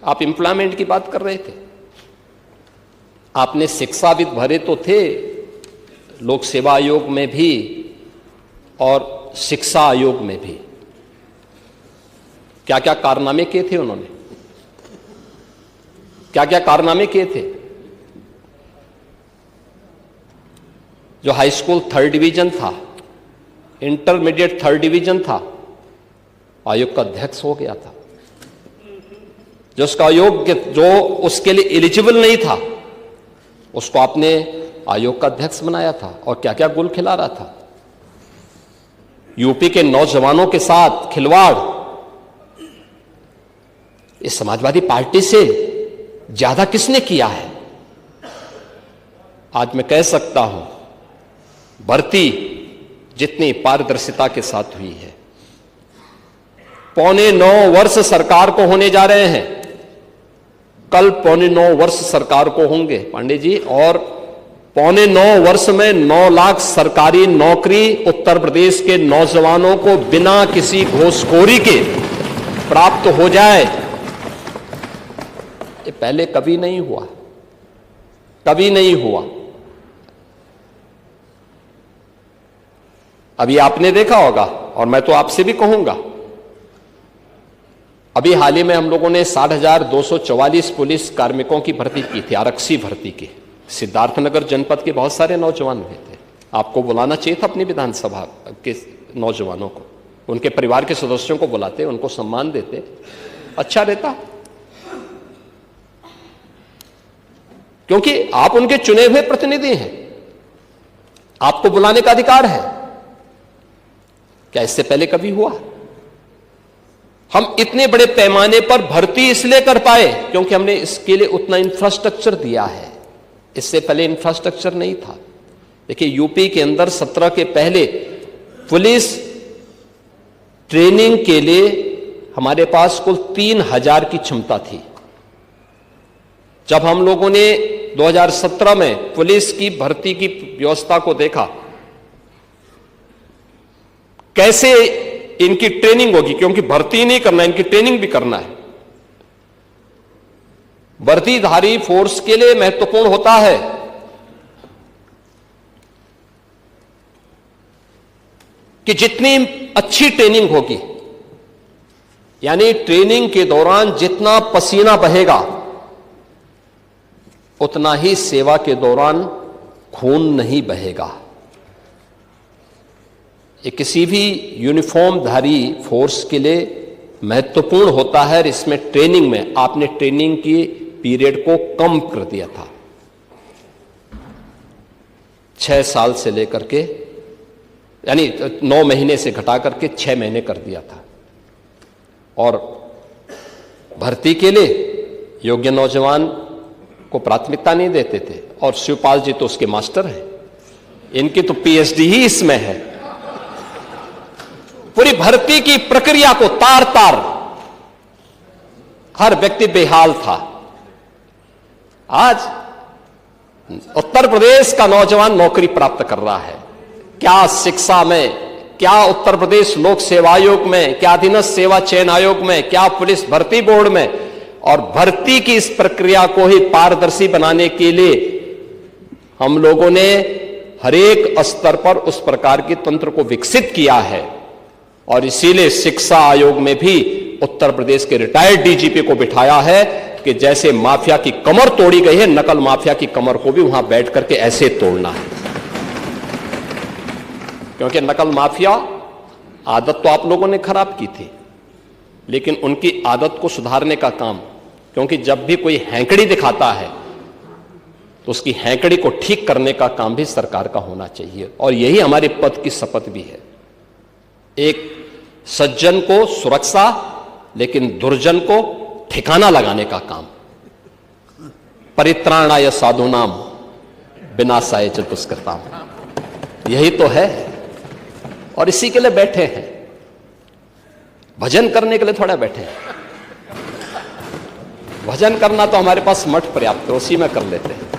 आप एम्प्लॉयमेंट की बात कर रहे थे, आपने शिक्षाविद भरे तो थे लोक सेवा आयोग में भी और शिक्षा आयोग में भी। क्या क्या कारनामे किए थे उन्होंने, क्या क्या कारनामे किए थे। जो हाई स्कूल 3rd डिवीजन था, इंटरमीडिएट 3rd डिवीजन था, आयोग का अध्यक्ष हो गया था। जो उसका अयोग्य, जो उसके लिए एलिजिबल नहीं था, उसको आपने आयोग का अध्यक्ष बनाया था। और क्या क्या गुल खिला रहा था। यूपी के नौजवानों के साथ खिलवाड़ इस समाजवादी पार्टी से ज्यादा किसने किया है। आज मैं कह सकता हूं, भर्ती जितनी पारदर्शिता के साथ हुई है, 8.25 वर्ष सरकार को होने जा रहे हैं, कल 8.25 वर्ष सरकार को होंगे पांडे जी, और 8.25 वर्ष में 9 लाख सरकारी नौकरी उत्तर प्रदेश के नौजवानों को बिना किसी घूसखोरी के प्राप्त हो जाए। ये पहले कभी नहीं हुआ, कभी नहीं हुआ। अभी आपने देखा होगा, और मैं तो आपसे भी कहूंगा, अभी हाल ही में हम लोगों ने 60,244 पुलिस कार्मिकों की भर्ती की थी, आरक्षी भर्ती की। सिद्धार्थनगर जनपद के बहुत सारे नौजवान हुए थे। आपको बुलाना चाहिए था अपनी विधानसभा के नौजवानों को, उनके परिवार के सदस्यों को बुलाते, उनको सम्मान देते, अच्छा रहता। क्योंकि आप उनके चुने हुए प्रतिनिधि हैं, आपको बुलाने का अधिकार है। क्या इससे पहले कभी हुआ? हम इतने बड़े पैमाने पर भर्ती इसलिए कर पाए क्योंकि हमने इसके लिए उतना इंफ्रास्ट्रक्चर दिया है। इससे पहले इंफ्रास्ट्रक्चर नहीं था। देखिए, यूपी के अंदर 17 के पहले पुलिस ट्रेनिंग के लिए हमारे पास कुल 3,000 की क्षमता थी। जब हम लोगों ने 2017 में पुलिस की भर्ती की व्यवस्था को देखा, कैसे इनकी ट्रेनिंग होगी, क्योंकि भर्ती नहीं करना, इनकी ट्रेनिंग भी करना है। वर्दीधारी फोर्स के लिए महत्वपूर्ण होता है कि जितनी अच्छी ट्रेनिंग होगी, यानी ट्रेनिंग के दौरान जितना पसीना बहेगा उतना ही सेवा के दौरान खून नहीं बहेगा। ये किसी भी यूनिफॉर्मधारी फोर्स के लिए महत्वपूर्ण होता है। और इसमें ट्रेनिंग में आपने ट्रेनिंग की पीरियड को कम कर दिया था, 6 साल से लेकर के, यानी 9 महीने से घटा करके 6 महीने कर दिया था। और भर्ती के लिए योग्य नौजवान को प्राथमिकता नहीं देते थे। और शिवपाल जी तो उसके मास्टर हैं, इनकी तो पीएचडी ही इसमें है। पूरी भर्ती की प्रक्रिया को तार तार हर व्यक्ति बेहाल था। आज उत्तर प्रदेश का नौजवान नौकरी प्राप्त कर रहा है। क्या शिक्षा में, क्या उत्तर प्रदेश लोक सेवा आयोग में, क्या अधीनस्थ सेवा चयन आयोग में, क्या पुलिस भर्ती बोर्ड में। और भर्ती की इस प्रक्रिया को ही पारदर्शी बनाने के लिए हम लोगों ने हरेक स्तर पर उस प्रकार के तंत्र को विकसित किया है। और इसीलिए शिक्षा आयोग में भी उत्तर प्रदेश के रिटायर्ड डीजीपी को बिठाया है कि जैसे माफिया की कमर तोड़ी गई है, नकल माफिया की कमर को भी वहां बैठ करके ऐसे तोड़ना है। क्योंकि नकल माफिया आदत तो आप लोगों ने खराब की थी, लेकिन उनकी आदत को सुधारने का काम, क्योंकि जब भी कोई हैंकड़ी दिखाता है तो उसकी हैंकड़ी को ठीक करने का काम भी सरकार का होना चाहिए। और यही हमारे पद की शपथ भी है। एक सज्जन को सुरक्षा, लेकिन दुर्जन को ठिकाना लगाने का काम। परित्राणाय साधूनाम विनाशाय च दुष्कृताम, यही तो है। और इसी के लिए बैठे हैं, भजन करने के लिए थोड़ा बैठे हैं। भजन करना तो हमारे पास मठ पर्याप्त है, उसी में कर लेते हैं।